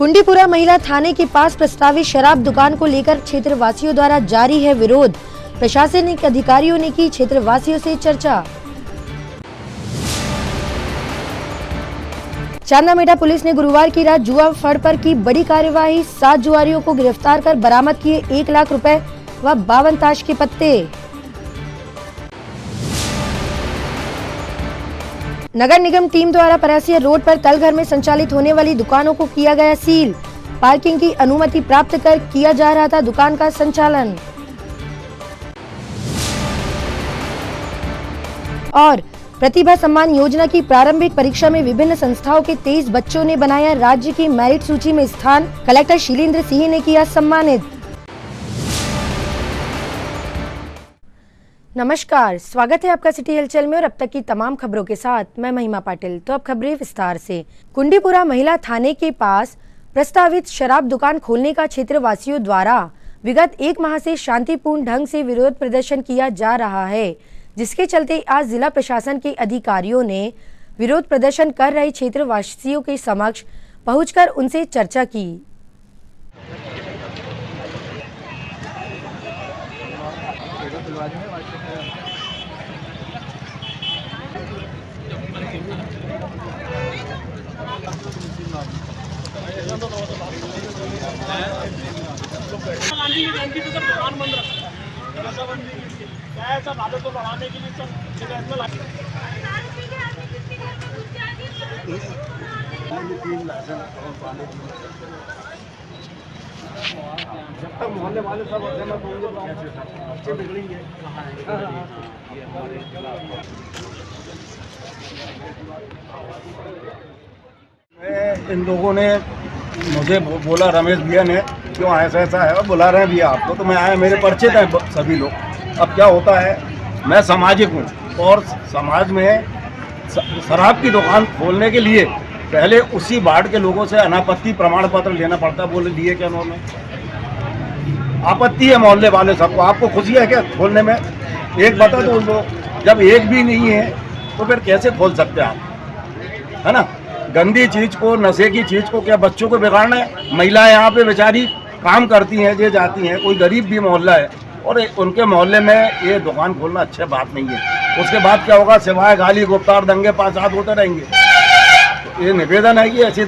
कुंडीपुरा महिला थाने के पास प्रस्तावित शराब दुकान को लेकर क्षेत्रवासियों द्वारा जारी है विरोध। प्रशासनिक अधिकारियों ने की क्षेत्रवासियों से चर्चा। चांदामेटा पुलिस ने गुरुवार की रात जुआ फड़ पर की बड़ी कार्यवाही। 7 जुआरियों को गिरफ्तार कर बरामद किए 1 लाख रुपए व 52 ताश के पत्ते। नगर निगम टीम द्वारा परासिया रोड पर तलघर में संचालित होने वाली दुकानों को किया गया सील। पार्किंग की अनुमति प्राप्त कर किया जा रहा था दुकान का संचालन। और प्रतिभा सम्मान योजना की प्रारंभिक परीक्षा में विभिन्न संस्थाओं के 23 बच्चों ने बनाया राज्य की मेरिट सूची में स्थान। कलेक्टर शीलेंद्र सिंह ने किया सम्मानित। नमस्कार, स्वागत है आपका सिटी हलचल में और अब तक की तमाम खबरों के साथ मैं महिमा पाटिल। तो अब खबरें विस्तार से। कुंडीपुरा महिला थाने के पास प्रस्तावित शराब दुकान खोलने का क्षेत्रवासियों द्वारा विगत 1 माह से शांतिपूर्ण ढंग से विरोध प्रदर्शन किया जा रहा है, जिसके चलते आज जिला प्रशासन के अधिकारियों ने विरोध प्रदर्शन कर रहे क्षेत्रवासियों के समक्ष पहुंचकर उनसे चर्चा की। जब तक मोहल्ले वाले सब सहमत होंगे बच्चे बिगड़ेंगे। इन लोगों ने मुझे बोला, रमेश भैया ने, क्यों ऐसा है और बुला रहे हैं भैया आपको, तो मैं आया। मेरे परिचित हैं सभी लोग। अब क्या होता है, मैं सामाजिक हूँ और समाज में शराब की दुकान खोलने के लिए पहले उसी वार्ड के लोगों से अनापत्ति प्रमाण पत्र लेना पड़ता। बोले लिए क्या उन्होंने? आपत्ति है मोहल्ले वाले सबको। आपको खुशी है क्या खोलने में? एक बता दो उनको। जब एक भी नहीं है तो फिर कैसे खोल सकते आप, है ना? गंदी चीज को, नशे की चीज को क्या बच्चों को बिगाड़ना है? महिलाएं यहाँ पे बेचारी काम करती हैं, ये जाती हैं। कोई गरीब भी मोहल्ला है और उनके मोहल्ले में ये दुकान खोलना अच्छी बात नहीं है। उसके बाद क्या होगा? सिवाय गाली गुफ्तार दंगे पासाद होते रहेंगे। ये निवेदन है कि ऐसे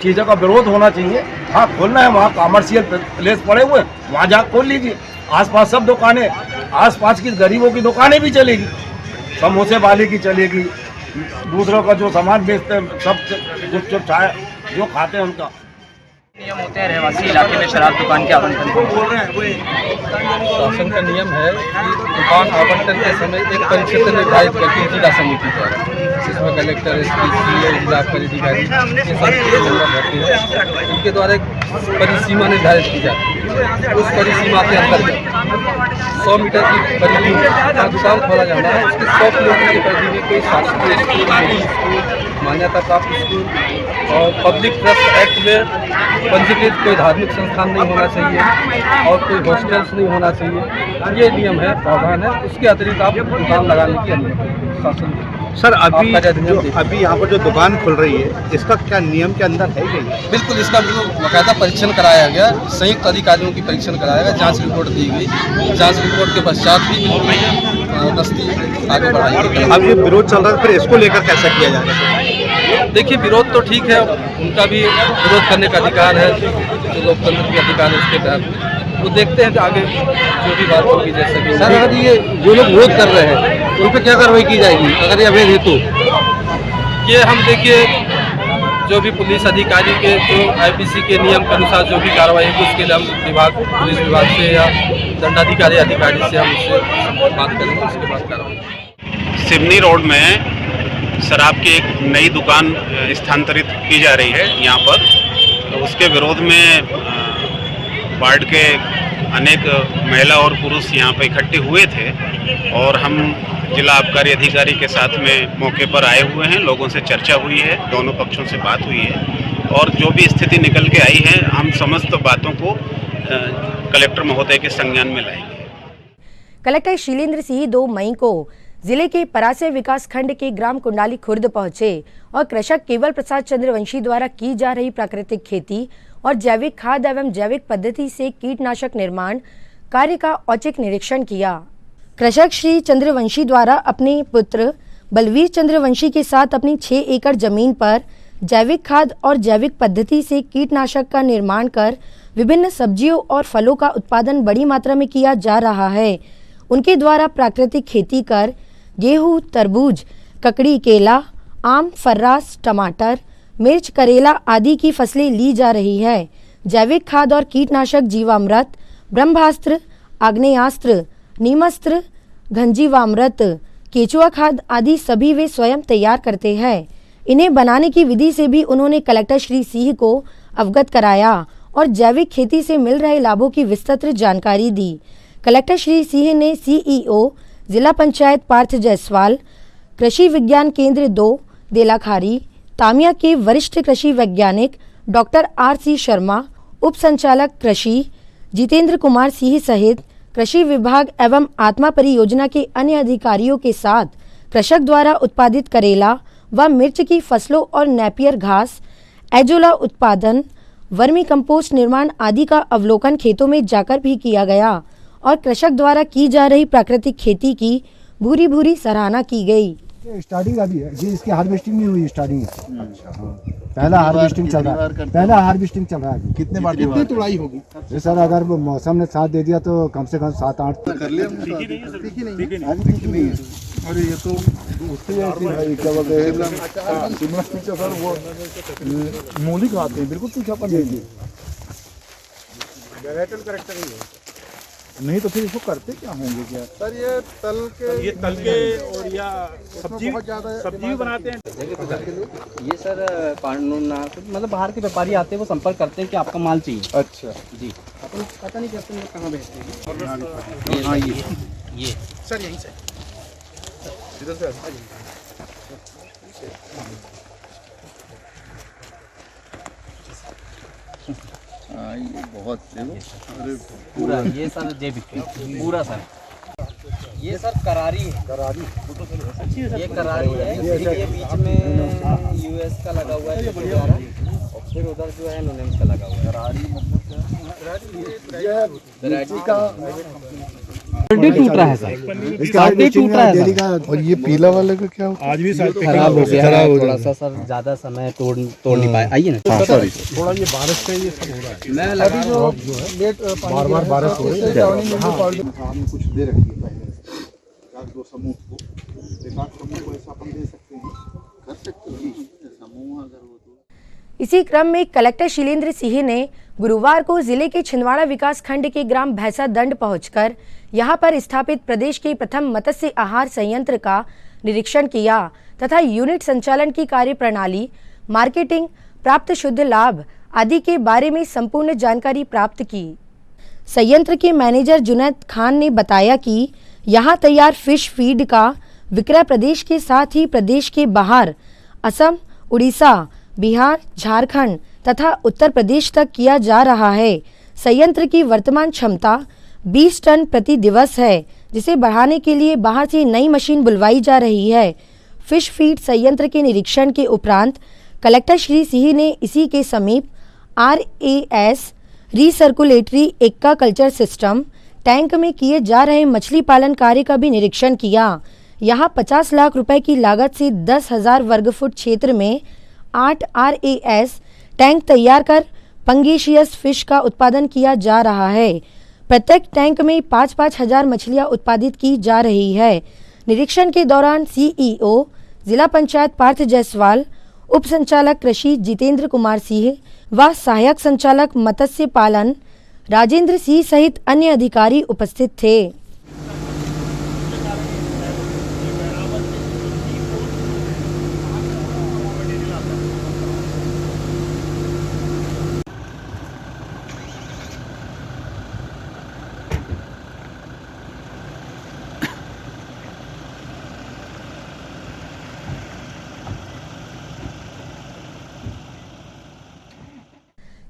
चीज़ों का विरोध होना चाहिए। हाँ, खोलना है, वहाँ कॉमर्शियल प्लेस पड़े हुए, वहाँ जाकर खोल लीजिए। आसपास सब दुकानें, आसपास की गरीबों की दुकानें भी चलेगी, समोसे वाले की चलेगी, दूसरों का जो सामान बेचते हैं सब, जो चाय जो खाते हैं उनका नियम होते हैं। रहवासी इलाके में शराब दुकान के आवंटन को बोल रहे हैं। शासन का नियम है कि दुकान आवंटन के समय एक परिक्षेत्र निर्धारित करती है जिला समिति द्वारा, जिसमें कलेक्टर, एसपी, सीओ, जिला पदाधिकारी ये सब रहते हैं। इनके द्वारा एक परिसीमा निर्धारित की जाती है। उस परिसीमा के अंतर्गत 100 मीटर की परिधि में दुकान खोला जाना है। उसके 100 किलोमीटर की परिधि में कोई शासकीय स्कूल, मान्यता प्राप्त स्कूल और पब्लिक ट्रस्ट एक्ट में पंजीकृत कोई धार्मिक संस्थान नहीं होना चाहिए और कोई हॉस्टल्स नहीं होना चाहिए। ये नियम है, प्रावधान है। उसके अतिरिक्त आप दुकान लगाने की अनुमति शासन। सर, अभी यहाँ पर जो दुकान खुल रही है, इसका क्या नियम के अंदर है? बिल्कुल, इसका बाकायदा परीक्षण कराया गया, संयुक्त अधिकारियों की परीक्षण कराया गया, जांच रिपोर्ट दी गई। जांच रिपोर्ट के पश्चात भी दस्ती आगे बढ़ाई गई। अब ये विरोध चल रहा है, फिर इसको लेकर कैसा किया जा रहा है? देखिए, विरोध तो ठीक है, उनका भी विरोध करने का अधिकार है, जो लोकतंत्र के अधिकार है उसके तहत वो देखते हैं कि आगे जो भी बात होगी। जैसे कि सर, अगर ये जो लोग विरोध कर रहे हैं उन पर क्या कार्रवाई की जाएगी अगर ये अवैध है तो? ये हम देखिए, जो भी पुलिस अधिकारी के जो आईपीसी के नियम के अनुसार जो भी कार्रवाई है उसके लिए हम पुलिस विभाग से या दंडाधिकारी अधिकारी से हम उससे बात करेंगे, उसके बाद कार्रवाई। सिवनी रोड में शराब की एक नई दुकान स्थानांतरित की जा रही है यहाँ पर, तो उसके विरोध में वार्ड के अनेक महिला और पुरुष यहाँ पर इकट्ठे हुए थे और हम जिला आबकारी अधिकारी के साथ में मौके पर आए हुए हैं। लोगों से चर्चा हुई है, दोनों पक्षों से बात हुई है और जो भी स्थिति निकल के आई है हम समस्त बातों को कलेक्टर महोदय के संज्ञान में लाएंगे। कलेक्टर शीलेंद्र सिंह 2 मई को जिले के परासे विकास खंड के ग्राम कुंडाली खुर्द पहुंचे और कृषक केवल प्रसाद चंद्रवंशी द्वारा की जा रही प्राकृतिक खेती और जैविक खाद एवं जैविक पद्धति से कीटनाशक निर्माण कार्य का औचक निरीक्षण किया। कृषक श्री चंद्रवंशी द्वारा अपने पुत्र बलवीर चंद्रवंशी के साथ अपनी 6 एकड़ जमीन पर जैविक खाद और जैविक पद्धति से कीटनाशक का निर्माण कर विभिन्न सब्जियों और फलों का उत्पादन बड़ी मात्रा में किया जा रहा है। उनके द्वारा प्राकृतिक खेती कर गेहूं, तरबूज, ककड़ी, केला, आम, फर्रास, टमाटर, मिर्च, करेला आदि की फसलें ली जा रही है। जैविक खाद और कीटनाशक जीवामृत, ब्रह्मास्त्र, आग्नेयास्त्र, नीमास्त्र, घंजीवामृत, केचुआ खाद आदि सभी वे स्वयं तैयार करते हैं। इन्हें बनाने की विधि से भी उन्होंने कलेक्टर श्री सिंह को अवगत कराया और जैविक खेती से मिल रहे लाभों की विस्तृत जानकारी दी। कलेक्टर श्री सिंह ने सीईओ जिला पंचायत पार्थ जायसवाल, कृषि विज्ञान केंद्र 2 देलाखारी, तामिया के वरिष्ठ कृषि वैज्ञानिक डॉक्टर RC शर्मा, उप संचालक कृषि जितेंद्र कुमार सिंह सहित कृषि विभाग एवं आत्मा परियोजना के अन्य अधिकारियों के साथ कृषक द्वारा उत्पादित करेला व मिर्च की फसलों और नेपियर घास, एजोला उत्पादन, वर्मी कंपोस्ट निर्माण आदि का अवलोकन खेतों में जाकर भी किया गया और कृषक द्वारा की जा रही प्राकृतिक खेती की भूरी भूरी सराहना की गई। स्टार्टिंग अभी है जी, इसकी हार्वेस्टिंग नहीं हुई, स्टार्टिंग है। पहला हार्वेस्टिंग चल रहा है, पहला हार्वेस्टिंग चल रहा है। कितने बार कितनी तुड़ाई होगी? ये सर अगर वो मौसम ने साथ दे दिया तो कम से कम 7-8 कर लिया। अरे ये तो उससे ऐसी भाई क्या बोलते हैं शिमला पीछे सर वो मूली खाते हैं बिल्कुल पीछा पर नहीं तो फिर इसको करते क्या होंगे क्या सर? ये तल के और या सब्जी भी बनाते हैं। ये सर मतलब बाहर के व्यापारी आते हैं, वो संपर्क करते हैं कि आपका माल चाहिए। अच्छा जी, अपन पता नहीं करते हैं कहाँ भेजते हैं। हाँ ये सर यहीं से इधर से ये बहुत अरे पूरा ये सर जैविक पूरा सर। ये सर करारी है, ये करारी है। ये बीच में US का लगा हुआ है द्वारा, और फिर उधर जो है नोनेम्स का लगा हुआ है। करारी टूट रहा है सर, इसका टूट रहा है। और ये पीला वाले का क्या आज भी खराब हो गया है थोड़ा सा सर, ज्यादा समय तोड़ नहीं पाए। आइए ना सॉरी थोड़ा ये बारिश से ये सब हो रहा है। मैं लगा जो बार बारिश हो रही है। आपने कुछ दे रखी है पहले 2 समूह को, 1-8 समूह को ऐसा अपन दे सकते हैं, कर सकते हैं समूह अगर हो तो। इसी क्रम में कलेक्टर शीलेंद्र सिंह ने गुरुवार को जिले के छिंदवाड़ा विकास खंड के ग्राम भैंसा दंड पहुंचकर यहां पर स्थापित प्रदेश के प्रथम मत्स्य आहार संयंत्र का निरीक्षण किया तथा यूनिट संचालन की कार्यप्रणाली, मार्केटिंग, प्राप्त शुद्ध लाभ आदि के बारे में संपूर्ण जानकारी प्राप्त की। संयंत्र के मैनेजर जुनैद खान ने बताया कि यहां तैयार फिश फीड का विक्रय प्रदेश के साथ ही प्रदेश के बाहर असम, उड़ीसा, बिहार, झारखंड तथा उत्तर प्रदेश तक किया जा रहा है। संयंत्र की वर्तमान क्षमता 20 टन प्रति दिवस है, जिसे बढ़ाने के लिए बाहर से नई मशीन बुलवाई जा रही है। फिश फीड संयंत्र के निरीक्षण के उपरांत कलेक्टर श्री सिंह ने इसी के समीप RAS recirculatory aquaculture system tank में किए जा रहे मछली पालन कार्य का भी निरीक्षण किया। यहां 50 लाख रुपए की लागत से 10,000 वर्ग फुट क्षेत्र में 8 RAS टैंक तैयार कर पंगेशियस फिश का उत्पादन किया जा रहा है। प्रत्येक टैंक में 5-5 हजार मछलियां उत्पादित की जा रही है। निरीक्षण के दौरान CEO जिला पंचायत पार्थ जायसवाल, उप संचालक कृषि जितेंद्र कुमार सिंह व सहायक संचालक मत्स्य पालन राजेंद्र सिंह सहित अन्य अधिकारी उपस्थित थे।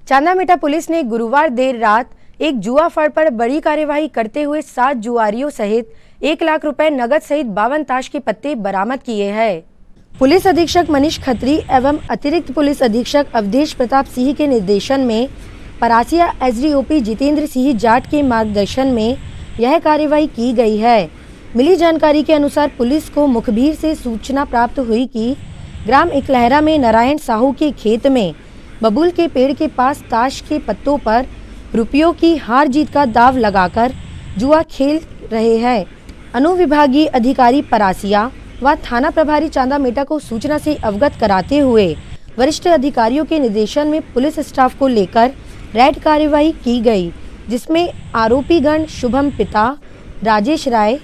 चांदामेटा पुलिस ने गुरुवार देर रात एक जुआ फड़ पर बड़ी कार्यवाही करते हुए 7 जुआरियों सहित 1 लाख रुपए नगद सहित 52 ताश के पत्ते बरामद किए हैं। पुलिस अधीक्षक मनीष खत्री एवं अतिरिक्त पुलिस अधीक्षक अवधेश प्रताप सिंह के निर्देशन में परासिया एसडीओपी जितेंद्र सिंह जाट के मार्गदर्शन में यह कार्यवाही की गई है। मिली जानकारी के अनुसार पुलिस को मुखबिर से सूचना प्राप्त हुई कि ग्राम इकलहरा में नारायण साहू के खेत में बबूल के पेड़ के पास ताश के पत्तों पर रुपयों की हार जीत का दाव लगाकर जुआ खेल रहे हैं। अनुविभागीय अधिकारी परासिया व थाना प्रभारी चांदा मेटा को सूचना से अवगत कराते हुए वरिष्ठ अधिकारियों के निर्देशन में पुलिस स्टाफ को लेकर रेड कार्यवाही की गई, जिसमें आरोपी गण शुभम पिता राजेश राय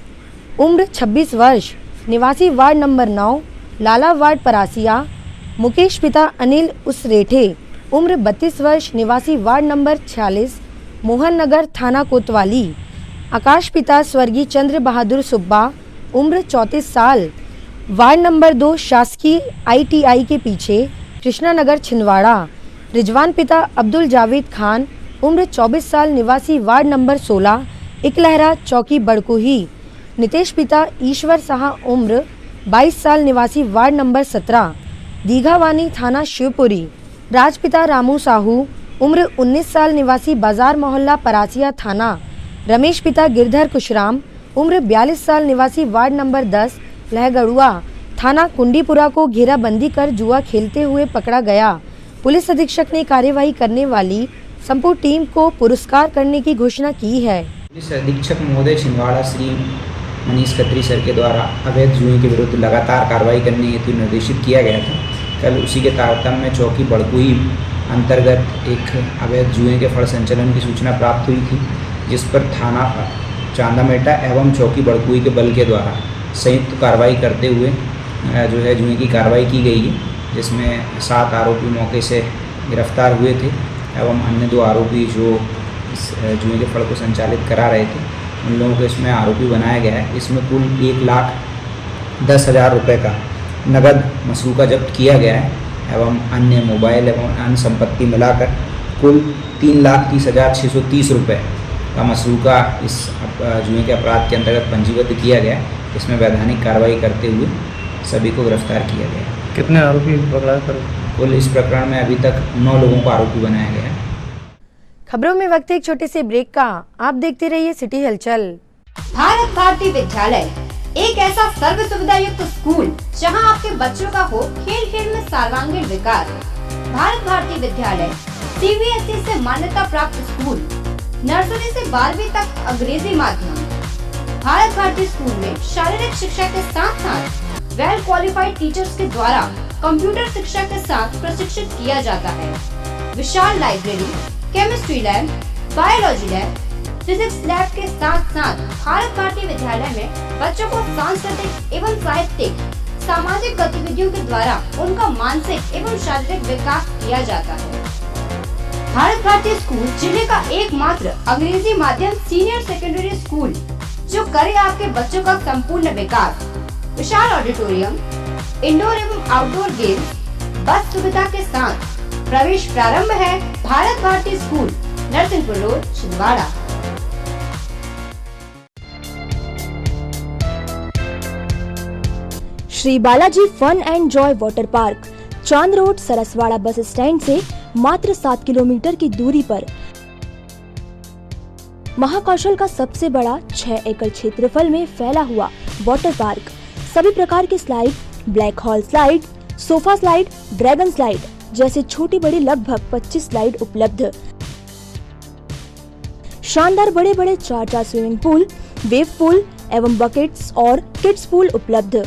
उम्र 26 वर्ष निवासी वार्ड नंबर 9 लाला वार्ड परासिया, मुकेश पिता अनिल उसरेठे उम्र 32 वर्ष निवासी वार्ड नंबर 46 मोहन नगर थाना कोतवाली, आकाश पिता स्वर्गीय चंद्र बहादुर सुब्बा उम्र 34 साल वार्ड नंबर 2 शासकीय ITI के पीछे कृष्णा नगर छिंदवाड़ा, रिजवान पिता अब्दुल जावेद खान उम्र 24 साल निवासी वार्ड नंबर 16 इकलहरा चौकी बड़कुही, नितेश पिता ईश्वर साहा उम्र 22 साल निवासी वार्ड नंबर 17 दीघावानी थाना शिवपुरी, राजपिता रामू साहू उम्र 19 साल निवासी बाजार मोहल्ला परासिया थाना, रमेश पिता गिरधर कुशराम उम्र 42 साल निवासी वार्ड नंबर 10 लहगड़ुआ थाना कुंडीपुरा को घेराबंदी कर जुआ खेलते हुए पकड़ा गया। पुलिस अधीक्षक ने कार्यवाही करने वाली संपूर्ण टीम को पुरस्कार करने की घोषणा की है। पुलिस अधीक्षक महोदय छिंदवाड़ा श्री मनीष खत्री सर के द्वारा अवैध जुए के विरुद्ध लगातार कार्रवाई करने हेतु निर्देशित किया गया था। कल उसी के तारतम्य में चौकी बड़कुही अंतर्गत एक अवैध जुए के फड़ संचालन की सूचना प्राप्त हुई थी, जिस पर थाना चांदामेटा एवं चौकी बड़कुही के बल के द्वारा संयुक्त कार्रवाई करते हुए जो है जुए की कार्रवाई की गई है, जिसमें 7 आरोपी मौके से गिरफ्तार हुए थे एवं अन्य 2 आरोपी जो इस जुए के फड़ को संचालित करा रहे थे, उन लोगों को इसमें आरोपी बनाया गया है। इसमें कुल 1,10,000 रुपये का नगद मसरूका जब्त किया गया है एवं अन्य मोबाइल एवं अन्य संपत्ति मिलाकर कुल 3,30,630 रुपये का मसरूका इस जुए के अपराध के अंतर्गत पंजीबद्ध किया गया है। इसमें वैधानिक कार्रवाई करते हुए सभी को गिरफ्तार किया गया। कितने आरोपी पकड़ा कर? कुल इस प्रकरण में अभी तक 9 लोगों को आरोपी बनाया गया है। खबरों में वक्त एक छोटे से ब्रेक का, आप देखते रहिए सिटी हलचल। भारत भारती विद्यालय एक ऐसा सर्व सुविधा युक्त स्कूल जहां आपके बच्चों का हो खेल खेल में सर्वांगीण विकास। भारत भारती विद्यालय CBSE से मान्यता प्राप्त स्कूल, नर्सरी से 12वीं तक अंग्रेजी माध्यम। भारत भारती स्कूल में शारीरिक शिक्षा के साथ साथ वेल क्वालिफाइड टीचर्स के द्वारा कंप्यूटर शिक्षा के साथ प्रशिक्षित किया जाता है। विशाल library, chemistry lab, biology lab, physics lab के साथ साथ भारत भारती विद्यालय में बच्चों को सांस्कृतिक एवं साहित्यिक सामाजिक गतिविधियों के द्वारा उनका मानसिक एवं शारीरिक विकास किया जाता है। भारत भारती स्कूल जिले का एकमात्र अंग्रेजी माध्यम सीनियर सेकेंडरी स्कूल जो करे आपके बच्चों का संपूर्ण विकास। विशाल ऑडिटोरियम, इंडोर एवं आउटडोर गेम्स, बस सुविधा के साथ प्रवेश प्रारंभ है। Bharat Bharati school, Narsinghpur road, Chhindwara. Shri Balaji fun and joy water park, Chand road, Saraswada bus stand से मात्र 7 किलोमीटर की दूरी पर महाकौशल का सबसे बड़ा 6 एकड़ क्षेत्रफल में फैला हुआ वाटर पार्क। सभी प्रकार के slide, black hole slide, sofa slide, dragon slide जैसे छोटी बड़ी लगभग 25 स्लाइड उपलब्ध। शानदार बड़े बड़े 4 स्विमिंग पूल, वेव पूल एवं बकेट्स और किड्स पूल उपलब्ध।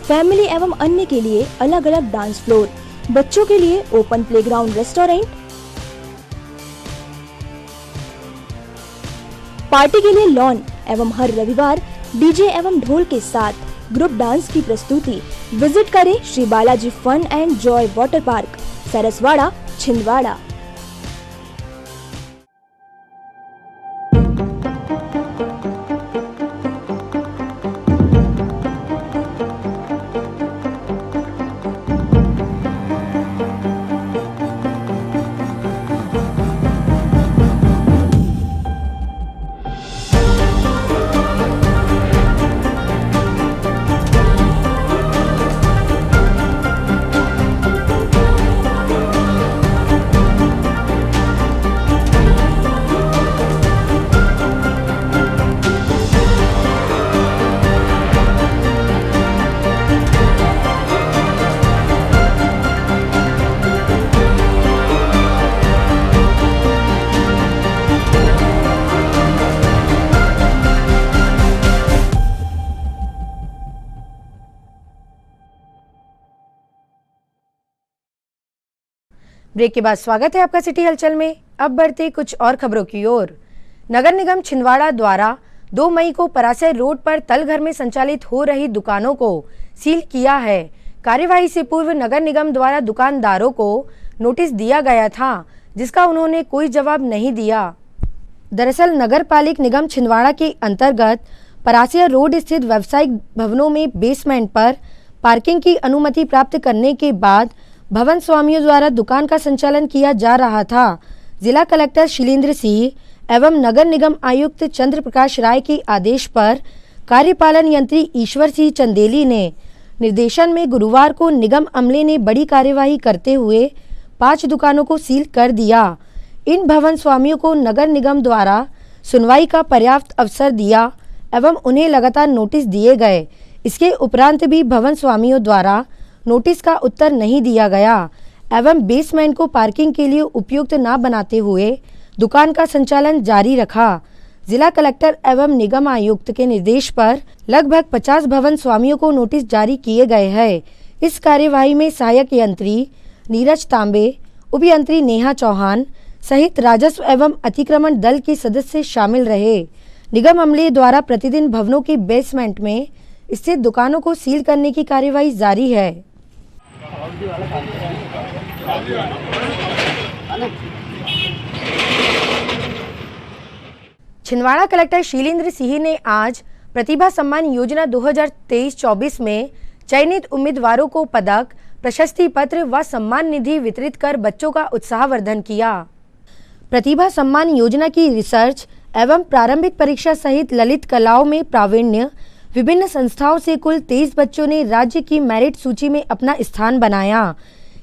फैमिली एवं अन्य के लिए अलग अलग डांस फ्लोर, बच्चों के लिए ओपन प्लेग्राउंड, रेस्टोरेंट, पार्टी के लिए लॉन एवं हर रविवार डीजे एवं ढोल के साथ ग्रुप डांस की प्रस्तुति। विजिट करें Shri Balaji fun and joy water park, Saraswada, Chhindwara. Break के बाद स्वागत है आपका सिटी हलचल में। अब बढ़ते कुछ और खबरों की ओर। नगर निगम छिंदवाड़ा द्वारा 2 मई को परासर रोड पर तलघर में संचालित हो रही दुकानों को सील किया है। कार्यवाही से पूर्व नगर निगम द्वारा दुकानदारों को नोटिस दिया गया था, जिसका उन्होंने कोई जवाब नहीं दिया। दरअसल नगर पालिक निगम छिंदवाड़ा के अंतर्गत परासिया रोड स्थित व्यावसायिक भवनों में बेसमेंट पर पार्किंग की अनुमति प्राप्त करने के बाद भवन स्वामियों द्वारा दुकान का संचालन किया जा रहा था। जिला कलेक्टर शीलेंद्र सिंह एवं नगर निगम आयुक्त चंद्र प्रकाश राय के आदेश पर कार्यपालन यंत्री ईश्वर सिंह चंदेली ने निर्देशन में गुरुवार को निगम अमले ने बड़ी कार्यवाही करते हुए 5 दुकानों को सील कर दिया। इन भवन स्वामियों को नगर निगम द्वारा सुनवाई का पर्याप्त अवसर दिया एवं उन्हें लगातार नोटिस दिए गए। इसके उपरांत भी भवन स्वामियों द्वारा नोटिस का उत्तर नहीं दिया गया एवं बेसमेंट को पार्किंग के लिए उपयुक्त न बनाते हुए दुकान का संचालन जारी रखा। जिला कलेक्टर एवं निगम आयुक्त के निर्देश पर लगभग 50 भवन स्वामियों को नोटिस जारी किए गए हैं। इस कार्यवाही में सहायक यंत्री नीरज तांबे, उपयंत्री नेहा चौहान सहित राजस्व एवं अतिक्रमण दल के सदस्य शामिल रहे। निगम अमले द्वारा प्रतिदिन भवनों के बेसमेंट में स्थित दुकानों को सील करने की कार्यवाही जारी है। छिंदवाड़ा कलेक्टर शीलेंद्र सिंह ने आज प्रतिभा सम्मान योजना 2023-24 में चयनित उम्मीदवारों को पदक, प्रशस्ति पत्र व सम्मान निधि वितरित कर बच्चों का उत्साहवर्धन किया। प्रतिभा सम्मान योजना की रिसर्च एवं प्रारंभिक परीक्षा सहित ललित कलाओं में प्रावीण्य विभिन्न संस्थाओं से कुल 23 बच्चों ने राज्य की मेरिट सूची में अपना स्थान बनाया।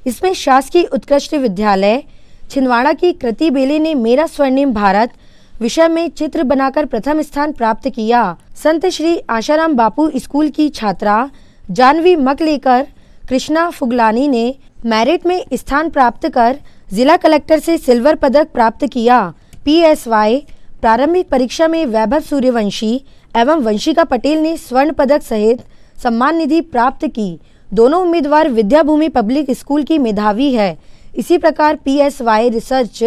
इसमें शासकीय उत्कृष्ट विद्यालय छिंदवाड़ा की कृति बेले ने मेरा स्वर्णिम भारत विषय में चित्र बनाकर प्रथम स्थान प्राप्त किया। संत श्री आशाराम बापू स्कूल की छात्रा जानवी मकलेकर कृष्णा फुगलानी ने मेरिट में स्थान प्राप्त कर जिला कलेक्टर से सिल्वर पदक प्राप्त किया। PSY प्रारंभिक परीक्षा में वैभव सूर्यवंशी एवं वंशिका पटेल ने स्वर्ण पदक सहित सम्मान निधि प्राप्त की। दोनों उम्मीदवार विद्याभूमि पब्लिक स्कूल की मेधावी है। इसी प्रकार PSY रिसर्च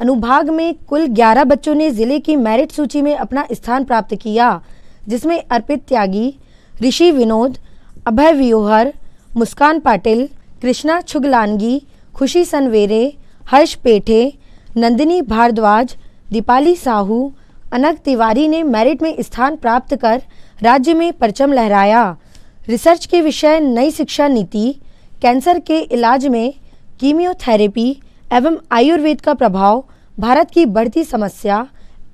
अनुभाग में कुल 11 बच्चों ने जिले की मेरिट सूची में अपना स्थान प्राप्त किया, जिसमें अर्पित त्यागी, ऋषि विनोद, अभय व्यूहर, मुस्कान पाटिल, कृष्णा छुगलानगी, खुशी सनवेरे, हर्ष पेठे, नंदिनी भारद्वाज, दीपाली साहू, अनक तिवारी ने मेरिट में स्थान प्राप्त कर राज्य में परचम लहराया। रिसर्च के विषय नई शिक्षा नीति, कैंसर के इलाज में कीमियोथेरेपी एवं आयुर्वेद का प्रभाव, भारत की बढ़ती समस्या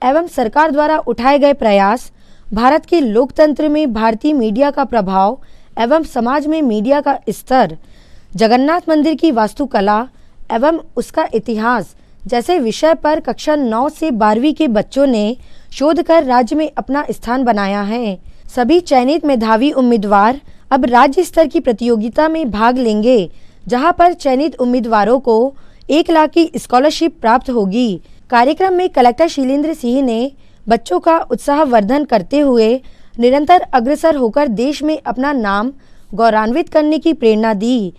एवं सरकार द्वारा उठाए गए प्रयास, भारत के लोकतंत्र में भारतीय मीडिया का प्रभाव एवं समाज में मीडिया का स्तर, जगन्नाथ मंदिर की वास्तुकला एवं उसका इतिहास जैसे विषय पर कक्षा 9 से 12वीं के बच्चों ने शोध कर राज्य में अपना स्थान बनाया है। सभी चयनित मेधावी उम्मीदवार अब राज्य स्तर की प्रतियोगिता में भाग लेंगे, जहां पर चयनित उम्मीदवारों को 1 लाख की स्कॉलरशिप प्राप्त होगी। कार्यक्रम में कलेक्टर शीलेंद्र सिंह ने बच्चों का उत्साहवर्धन करते हुए निरंतर अग्रसर होकर देश में अपना नाम गौरवान्वित करने की प्रेरणा दी।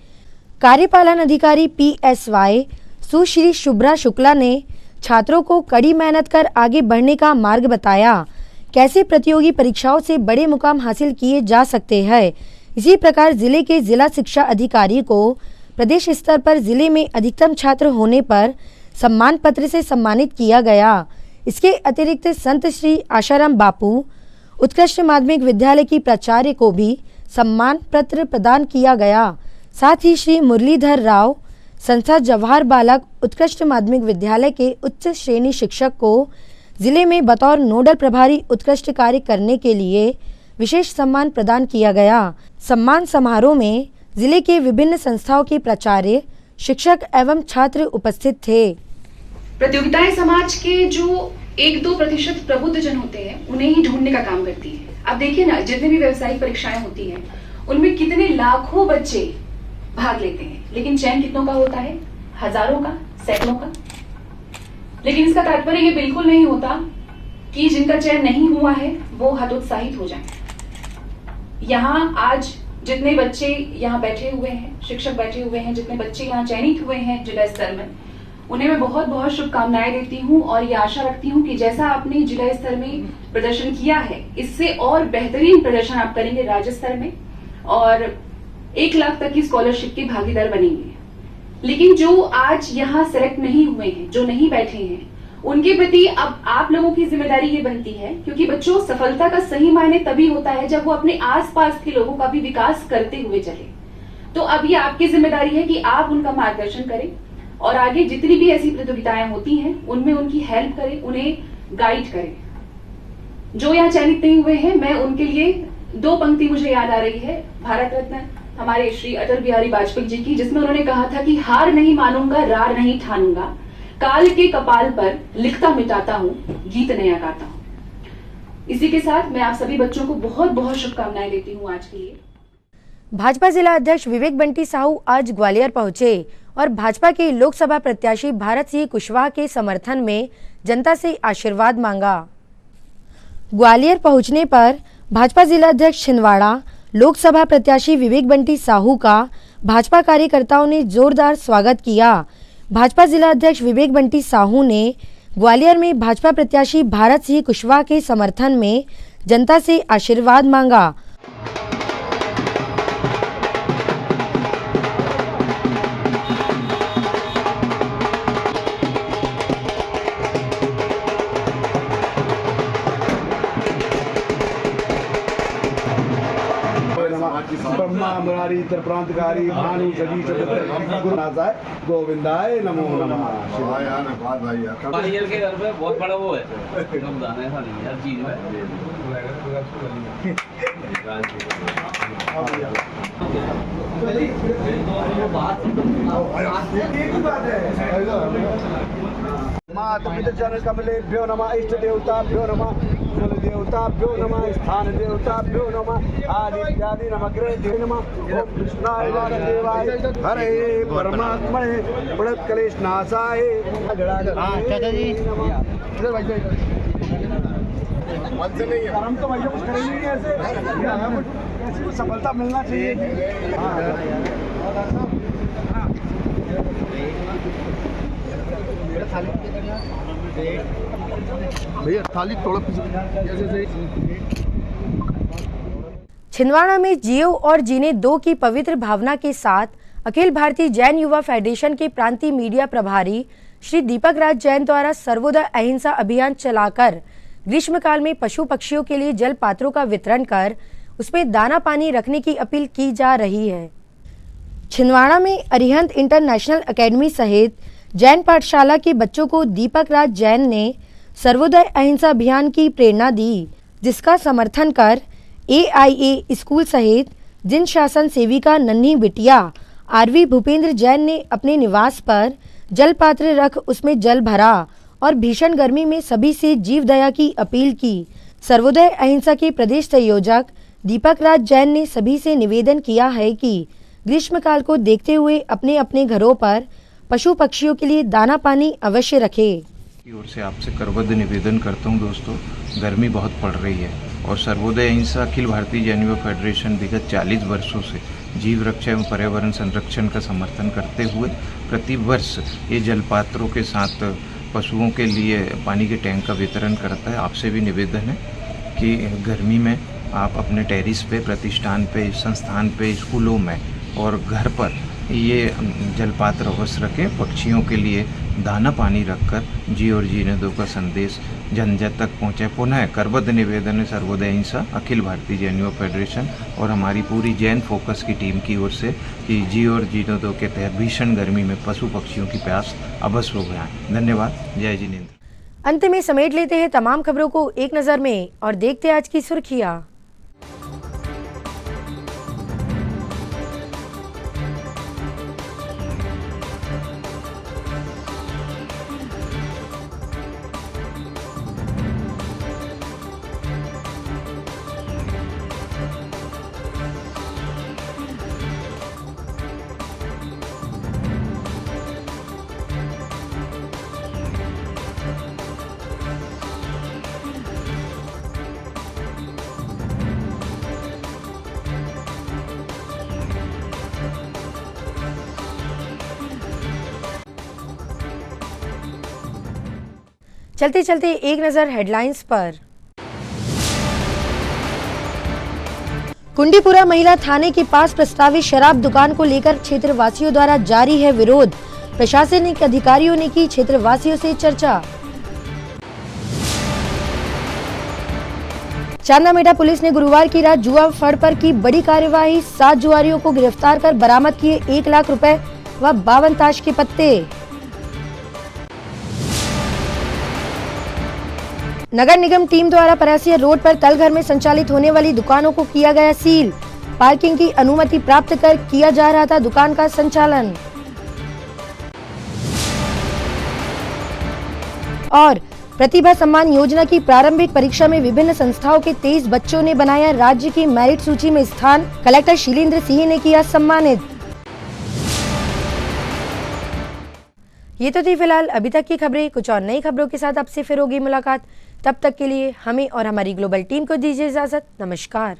कार्यपालन अधिकारी PSY सुश्री शुभ्रा शुक्ला ने छात्रों को कड़ी मेहनत कर आगे बढ़ने का मार्ग बताया, कैसे प्रतियोगी परीक्षाओं से बड़े मुकाम हासिल किए जा सकते हैं। इसी प्रकार जिले के जिला शिक्षा अधिकारी को प्रदेश स्तर पर जिले में अधिकतम छात्र होने पर सम्मान पत्र से सम्मानित किया गया। इसके अतिरिक्त संत श्री आशाराम बापू उत्कृष्ट माध्यमिक विद्यालय की प्राचार्य को भी सम्मान पत्र प्रदान किया गया। साथ ही श्री मुरलीधर राव संस्था जवाहर बालक उत्कृष्ट माध्यमिक विद्यालय के उच्च श्रेणी शिक्षक को जिले में बतौर नोडल प्रभारी उत्कृष्ट कार्य करने के लिए विशेष सम्मान प्रदान किया गया। सम्मान समारोह में जिले के विभिन्न संस्थाओं के प्राचार्य, शिक्षक एवं छात्र उपस्थित थे। प्रतियोगिताएं समाज के जो 1-2% प्रबुद्ध जन होते हैं उन्हें ही ढूंढने का काम करती है। अब देखिए ना, जितनी भी व्यावसायिक परीक्षाएं होती हैं उनमें कितने लाखों बच्चे भाग लेते हैं, लेकिन चयन कितनों का होता है? हजारों का, सैकड़ों का। लेकिन इसका तात्पर्य ये बिल्कुल नहीं होता कि जिनका चयन नहीं हुआ है वो हतोत्साहित हो जाए। यहाँ आज जितने बच्चे यहाँ बैठे हुए हैं, शिक्षक बैठे हुए हैं, जितने बच्चे यहाँ चयनित हुए हैं जिला स्तर में, उन्हें मैं बहुत बहुत शुभकामनाएं देती हूँ और ये आशा रखती हूँ कि जैसा आपने जिला स्तर में प्रदर्शन किया है, इससे और बेहतरीन प्रदर्शन आप करेंगे राज्य स्तर में और 1 लाख तक की स्कॉलरशिप के भागीदार बनेंगे। लेकिन जो आज यहाँ सेलेक्ट नहीं हुए हैं, जो नहीं बैठे हैं, उनके प्रति अब आप लोगों की जिम्मेदारी ये बनती है, क्योंकि बच्चों सफलता का सही मायने तभी होता है जब वो अपने आसपास के लोगों का भी विकास करते हुए चले। तो अब ये आपकी जिम्मेदारी है कि आप उनका मार्गदर्शन करें और आगे जितनी भी ऐसी प्रतियोगिताएं होती हैं उनमें उनकी हेल्प करें, उन्हें गाइड करें। जो यहाँ चयनित नहीं हुए हैं, मैं उनके लिए 2 पंक्ति मुझे याद आ रही है भारत रत्न हमारे श्री अटल बिहारी वाजपेयी जी की, जिसमें उन्होंने कहा था कि हार नहीं मानूंगा, रार नहीं ठानूंगा, काल के कपाल पर लिखता मिटाता हूँ, गीत नया गाता हूँ। इसी के साथ मैं आप सभी बच्चों को बहुत बहुत शुभकामनाएं देती हूँ आज के लिए। भाजपा जिला अध्यक्ष विवेक बंटी साहू आज ग्वालियर पहुंचे और भाजपा के लोकसभा प्रत्याशी भारत सिंह कुशवाहा के समर्थन में जनता से आशीर्वाद मांगा। ग्वालियर पहुंचने पर भाजपा जिला अध्यक्ष छिंदवाड़ा लोकसभा प्रत्याशी विवेक बंटी साहू का भाजपा कार्यकर्ताओं ने जोरदार स्वागत किया। भाजपा जिला अध्यक्ष विवेक बंटी साहू ने ग्वालियर में भाजपा प्रत्याशी भारत सिंह कुशवाहा के समर्थन में जनता से आशीर्वाद मांगा। ब्रह्मा मुरारी प्रांतकारी भानु सजी गुरुनाथाय गोविंदाय नमो नमः। ग्वालियर के घर पे बहुत बड़ा वो है, रमजान है सारी हर चीज में। माता पिता चरण कमलेभ्यो नमः, इष्ट देवताभ्यो नमः, कुल देवताभ्यो नमः, स्थान देवताभ्यो नमः, आदित्यादि नमग्रह नमः। ओम कृष्णाय वासुदेवाय हरे परमात्मने प्रणत कलेश नाशाय। चाचा जी इधर भाई हम तो भैया कुछ करेंगे नहीं, ऐसे कुछ सफलता मिलना चाहिए। भैया थाली थोड़ा छिंदवाड़ा में जियो और जीने दो की पवित्र भावना के साथ अखिल भारतीय जैन युवा फेडरेशन के प्रांतीय मीडिया प्रभारी श्री दीपक राज जैन द्वारा सर्वोदय अहिंसा अभियान चलाकर ग्रीष्मकाल में पशु पक्षियों के लिए जल पात्रों का वितरण कर उसमें दाना पानी रखने की अपील की जा रही है। छिंदवाड़ा में अरिहंत इंटरनेशनल एकेडमी सहित जैन पाठशाला के बच्चों को दीपक राज जैन ने सर्वोदय अहिंसा अभियान की प्रेरणा दी, जिसका समर्थन कर AIA स्कूल सहित जिन शासन सेविका नन्ही बिटिया आरवी भूपेंद्र जैन ने अपने निवास पर जल पात्र रख उसमें जल भरा और भीषण गर्मी में सभी से जीव दया की अपील की। सर्वोदय अहिंसा के प्रदेश संयोजक दीपक राज जैन ने सभी से निवेदन किया है कि ग्रीष्मकाल को देखते हुए अपने अपने घरों पर पशु पक्षियों के लिए दाना पानी अवश्य रखें। की ओर से आपसे करबद्ध निवेदन करता हूं दोस्तों, गर्मी बहुत पड़ रही है और सर्वोदय अहिंसा अखिल भारतीय जैन युवा फेडरेशन विगत 40 वर्षों से जीव रक्षा एवं पर्यावरण संरक्षण का समर्थन करते हुए प्रति वर्ष ये जलपात्रों के साथ पशुओं के लिए पानी के टैंक का वितरण करता है। आपसे भी निवेदन है कि गर्मी में आप अपने टेरिस पे, प्रतिष्ठान पे, संस्थान पे, स्कूलों में और घर पर ये जलपात्र अवश्य रखें। पक्षियों के लिए दाना पानी रखकर जी और जीने दो का संदेश जन जन तक पहुँचे। पुनः करबद्ध निवेदन है सर्वोदय अहिंसा अखिल भारतीय जैन युवा फेडरेशन और हमारी पूरी जैन फोकस की टीम की ओर से कि जी और जीने दो के तहत भीषण गर्मी में पशु पक्षियों की प्यास अवश्य हो गया। धन्यवाद। जय जिनेन्द्र। अंत में समेट लेते हैं तमाम खबरों को एक नज़र में और देखते हैं आज की सुर्खियां। चलते चलते एक नजर हेडलाइंस पर। कुंडीपुरा महिला थाने के पास प्रस्तावित शराब दुकान को लेकर क्षेत्रवासियों द्वारा जारी है विरोध। प्रशासनिक अधिकारियों ने की क्षेत्रवासियों से चर्चा। चांदामेटा पुलिस ने गुरुवार की रात जुआ फड़ पर की बड़ी कार्यवाही। 7 जुआरियों को गिरफ्तार कर बरामद किए 1 लाख रुपए व 52 ताश के पत्ते। नगर निगम टीम द्वारा परासिया रोड पर तलघर में संचालित होने वाली दुकानों को किया गया सील। पार्किंग की अनुमति प्राप्त कर किया जा रहा था दुकान का संचालन। और प्रतिभा सम्मान योजना की प्रारंभिक परीक्षा में विभिन्न संस्थाओं के 23 बच्चों ने बनाया राज्य की मेरिट सूची में स्थान। कलेक्टर शीलेंद्र सिंह ने किया सम्मानित। ये तो थी फिलहाल अभी तक की खबरें। कुछ और नई खबरों के साथ आपसे फिर होगी मुलाकात। तब तक के लिए हमें और हमारी ग्लोबल टीम को दीजिए इजाजत। नमस्कार।